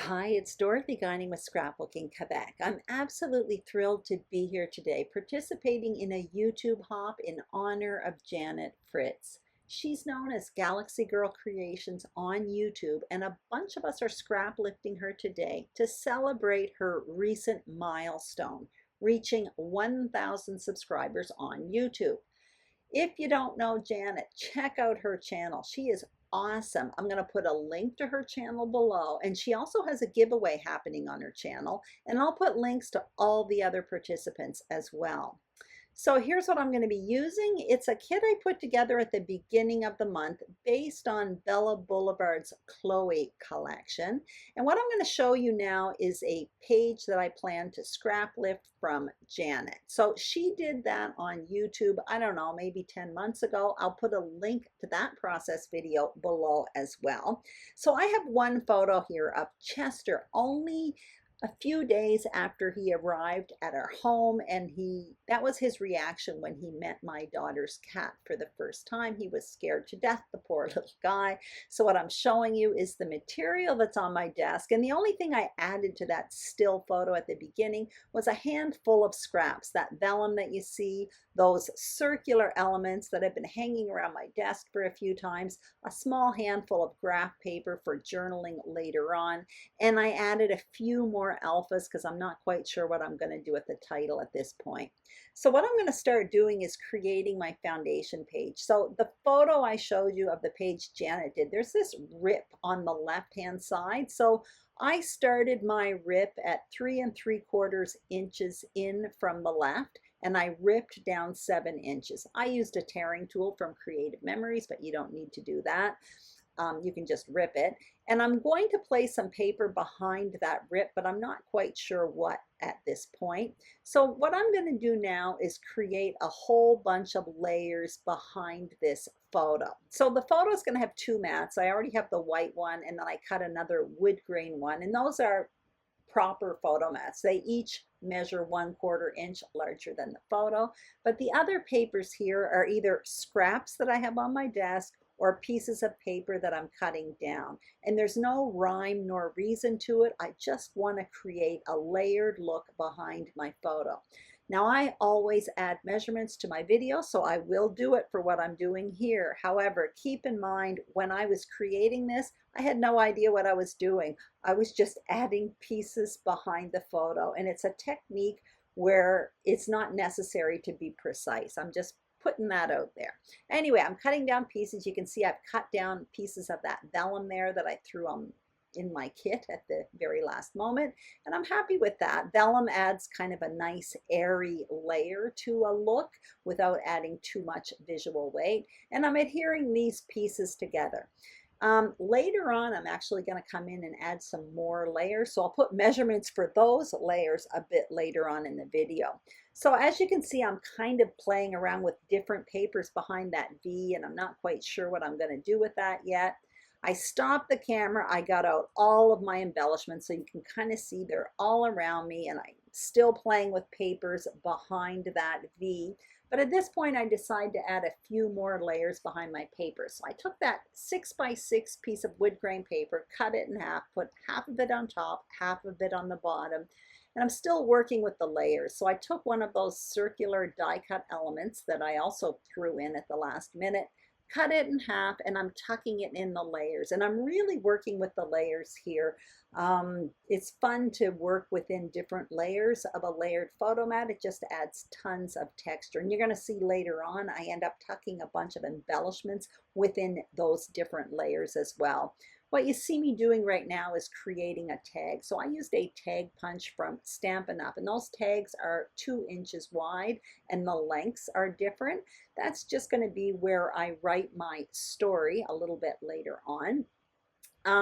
Hi, it's Dorothy Guining with Scrapbooking Quebec. I'm absolutely thrilled to be here today, participating in a YouTube hop in honor of Janet Fritz. She's known as Galaxy Girl Creations on YouTube, and a bunch of us are scrap lifting her today to celebrate her recent milestone, reaching 1,000 subscribers on YouTube. If you don't know Janet, check out her channel. She is awesome. I'm going to put a link to her channel below, and she also has a giveaway happening on her channel, and I'll put links to all the other participants as well. So here's what I'm going to be using. It's a kit I put together at the beginning of the month based on Bella Boulevard's Chloe collection. And what I'm going to show you now is a page that I plan to scrap lift from Janet. So she did that on YouTube, I don't know, maybe 10 months ago. I'll put a link to that process video below as well. So I have one photo here of Chester, only a few days after he arrived at our home, and that was his reaction when he met my daughter's cat for the first time. He was scared to death, the poor little guy. So what I'm showing you is the material that's on my desk, and the only thing I added to that still photo at the beginning was a handful of scraps, that vellum that you see, those circular elements that have been hanging around my desk for a few times, a small handful of graph paper for journaling later on, and I added a few more alphas because I'm not quite sure what I'm going to do with the title at this point. So what I'm going to start doing is creating my foundation page. So the photo I showed you of the page Janet did, there's this rip on the left hand side. So I started my rip at 3 3/4 inches in from the left, and I ripped down 7 inches. I used a tearing tool from Creative Memories, but you don't need to do that. You can just rip it. And I'm going to place some paper behind that rip, but I'm not quite sure what at this point. So what I'm going to do now is create a whole bunch of layers behind this photo. So the photo is going to have 2 mats. I already have the white one, and then I cut another wood grain one, and those are proper photo mats. They each measure 1/4 inch larger than the photo, but the other papers here are either scraps that I have on my desk or pieces of paper that I'm cutting down. And there's no rhyme nor reason to it. I just want to create a layered look behind my photo. Now I always add measurements to my video, so I will do it for what I'm doing here. However, keep in mind, when I was creating this, I had no idea what I was doing. I was just adding pieces behind the photo, and it's a technique where it's not necessary to be precise. I'm just putting that out there. Anyway, I'm cutting down pieces. You can see I've cut down pieces of that vellum there that I threw on in my kit at the very last moment, and I'm happy with that. Vellum adds kind of a nice airy layer to a look without adding too much visual weight, and I'm adhering these pieces together. Later on, I'm actually going to come in and add some more layers, so I'll put measurements for those layers a bit later on in the video. So as you can see, I'm kind of playing around with different papers behind that V, and I'm not quite sure what I'm going to do with that yet. I stopped the camera, I got out all of my embellishments, so you can kind of see they're all around me, and I'm still playing with papers behind that V. But at this point, I decided to add a few more layers behind my paper. So I took that 6x6 piece of wood grain paper, cut it in half, put half of it on top, half of it on the bottom, and I'm still working with the layers. So I took one of those circular die cut elements that I also threw in at the last minute, cut it in half, and I'm tucking it in the layers. And I'm really working with the layers here. It's fun to work within different layers of a layered photo mat. It just adds tons of texture. And you're going to see later on, I end up tucking a bunch of embellishments within those different layers as well. What you see me doing right now is creating a tag. So I used a tag punch from Stampin' Up, and those tags are 2 inches wide, and the lengths are different. That's just going to be where I write my story a little bit later on.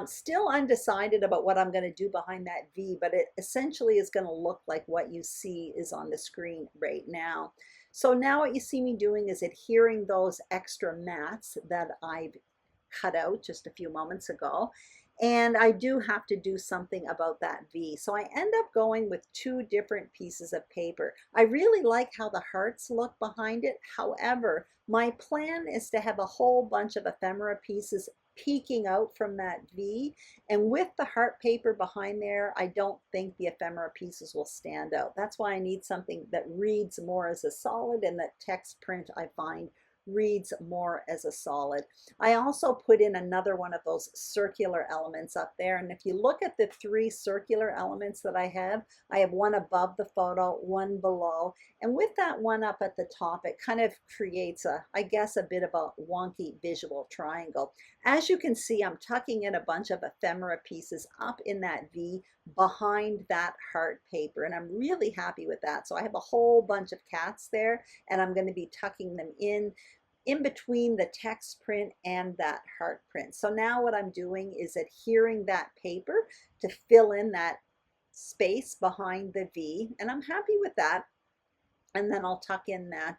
Still undecided about what I'm going to do behind that V, but it essentially is going to look like what you see is on the screen right now. So now what you see me doing is adhering those extra mats that I've cut out just a few moments ago, and I do have to do something about that V. So I end up going with 2 different pieces of paper. I really like how the hearts look behind it. However, my plan is to have a whole bunch of ephemera pieces peeking out from that V. And with the heart paper behind there, I don't think the ephemera pieces will stand out. That's why I need something that reads more as a solid, and that text print I find reads more as a solid. I also put in another one of those circular elements up there. And if you look at the 3 circular elements that I have one above the photo, one below. And with that one up at the top, it kind of creates I guess, a bit of a wonky visual triangle. As you can see, I'm tucking in a bunch of ephemera pieces up in that V behind that heart paper. And I'm really happy with that. So I have a whole bunch of cats there, and I'm going to be tucking them in between the text print and that heart print. So now what I'm doing is adhering that paper to fill in that space behind the V, and I'm happy with that. And then I'll tuck in that,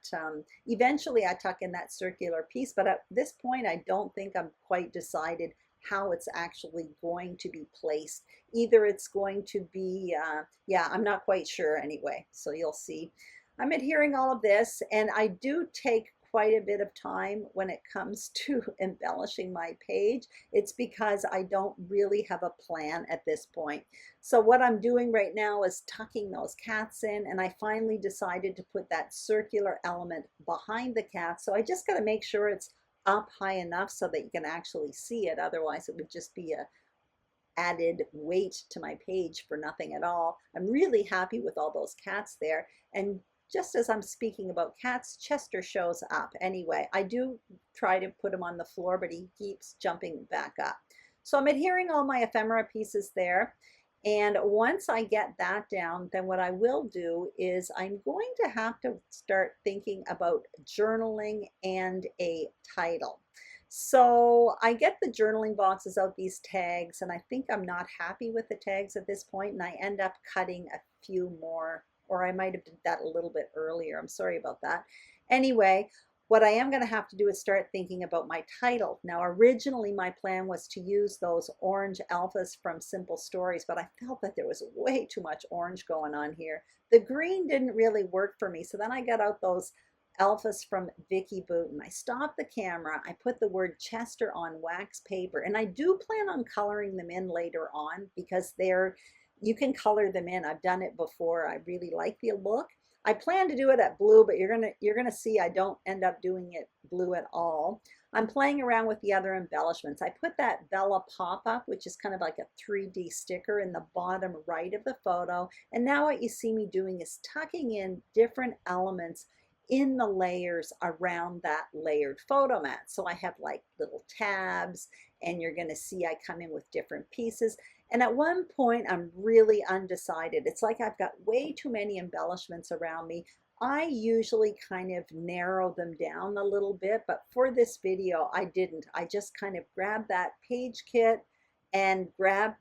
eventually I tuck in that circular piece, but at this point I don't think I'm quite decided how it's actually going to be placed. Either it's going to be, yeah, I'm not quite sure anyway, so you'll see. I'm adhering all of this, and I do take quite a bit of time when it comes to embellishing my page. It's because I don't really have a plan at this point. So what I'm doing right now is tucking those cats in, and I finally decided to put that circular element behind the cat. So I just got to make sure it's up high enough so that you can actually see it. Otherwise it would just be a added weight to my page for nothing at all. I'm really happy with all those cats there. And just as I'm speaking about cats, Chester shows up. Anyway, I do try to put him on the floor, but he keeps jumping back up. So I'm adhering all my ephemera pieces there. And once I get that down, then what I will do is I'm going to have to start thinking about journaling and a title. So I get the journaling boxes out, these tags, and I think I'm not happy with the tags at this point, and I end up cutting a few more, or I might have did that a little bit earlier. I'm sorry about that. Anyway, what I am going to have to do is start thinking about my title. Now, originally my plan was to use those orange alphas from Simple Stories, but I felt that there was way too much orange going on here. The green didn't really work for me, so then I got out those alphas from Vicky Booten. I stopped the camera, I put the word Chester on wax paper, and I do plan on coloring them in later on because you can color them in. I've done it before. I really like the look. I plan to do it at blue, but you're gonna see I don't end up doing it blue at all. I'm playing around with the other embellishments. I put that Bella pop-up, which is kind of like a 3D sticker, in the bottom right of the photo. And now what you see me doing is tucking in different elements in the layers around that layered photo mat. So I have like little tabs, and you're going to see I come in with different pieces. And at one point I'm really undecided. It's like I've got way too many embellishments around me. I usually kind of narrow them down a little bit, but for this video I didn't. I just kind of grabbed that page kit and grabbed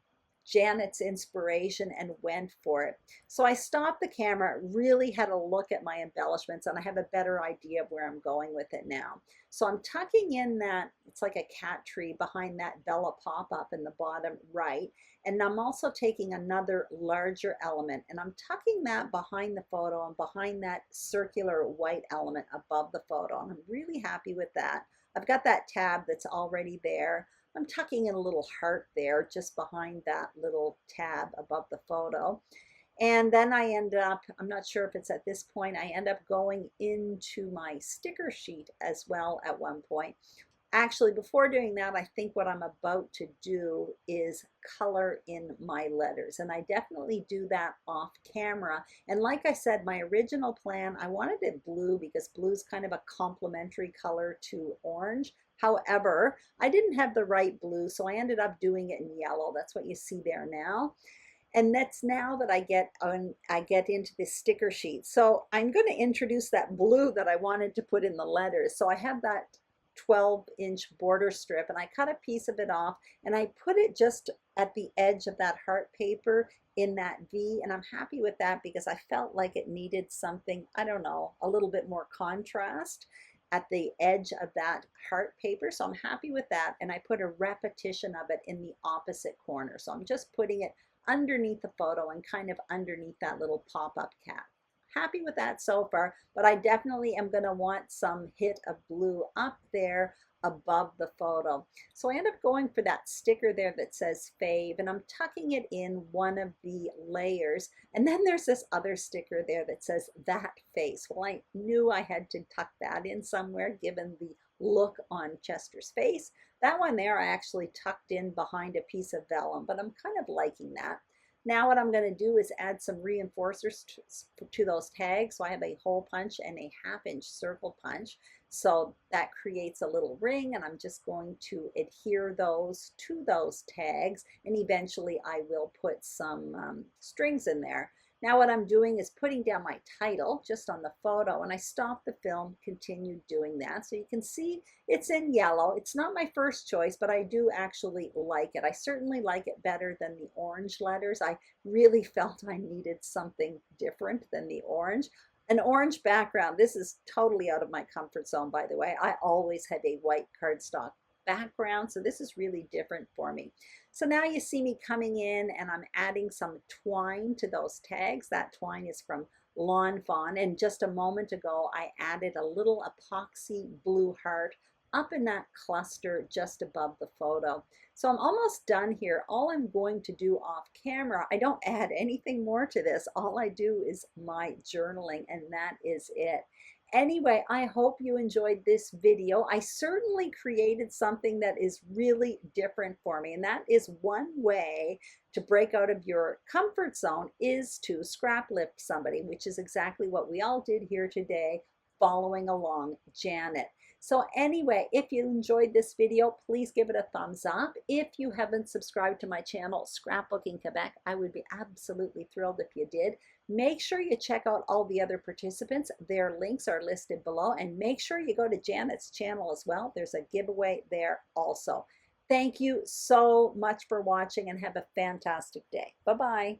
Janet's inspiration and went for it. So I stopped the camera, really had a look at my embellishments, and I have a better idea of where I'm going with it now. So I'm tucking in that, it's like a cat tree behind that Bella pop-up in the bottom right. And I'm also taking another larger element, and I'm tucking that behind the photo and behind that circular white element above the photo. And I'm really happy with that. I've got that tab that's already there. I'm tucking in a little heart there just behind that little tab above the photo. And then I end up, I'm not sure if it's at this point, I end up going into my sticker sheet as well at one point. Actually, before doing that, I think what I'm about to do is color in my letters. And I definitely do that off camera. And like I said, my original plan, I wanted it blue because blue is kind of a complementary color to orange. However, I didn't have the right blue, so I ended up doing it in yellow. That's what you see there now. And that's now that I get into this sticker sheet. So I'm going to introduce that blue that I wanted to put in the letters. So I have that 12-inch border strip, and I cut a piece of it off, and I put it just at the edge of that heart paper in that V, and I'm happy with that because I felt like it needed something, I don't know, a little bit more contrast at the edge of that heart paper. So I'm happy with that, and I put a repetition of it in the opposite corner. So I'm just putting it underneath the photo and kind of underneath that little pop-up cat. Happy with that so far, but I definitely am going to want some hit of blue up there above the photo. So I end up going for that sticker there that says fave, and I'm tucking it in one of the layers. And then there's this other sticker there that says that face. Well, I knew I had to tuck that in somewhere given the look on Chester's face. That one there I actually tucked in behind a piece of vellum, but I'm kind of liking that. Now what I'm going to do is add some reinforcers to those tags. So I have a hole punch and a 1/2 inch circle punch. So that creates a little ring, and I'm just going to adhere those to those tags, and eventually I will put some strings in there. Now what I'm doing is putting down my title just on the photo, and I stopped the film, continued doing that. So you can see it's in yellow. It's not my first choice, but I do actually like it. I certainly like it better than the orange letters. I really felt I needed something different than the orange. An orange background. This is totally out of my comfort zone, by the way. I always have a white cardstock background, so this is really different for me. So now you see me coming in and I'm adding some twine to those tags. That twine is from Lawn Fawn, and just a moment ago I added a little epoxy blue heart up in that cluster just above the photo. So I'm almost done here. All I'm going to do off camera, I don't add anything more to this. All I do is my journaling, and that is it. Anyway, I hope you enjoyed this video. I certainly created something that is really different for me, and that is one way to break out of your comfort zone is to scrap lift somebody, which is exactly what we all did here today, following along Janet. So anyway, if you enjoyed this video, please give it a thumbs up. If you haven't subscribed to my channel, Scrapbooking Quebec, I would be absolutely thrilled if you did. Make sure you check out all the other participants. Their links are listed below, and make sure you go to Janet's channel as well. There's a giveaway there also. Thank you so much for watching, and have a fantastic day. Bye-bye.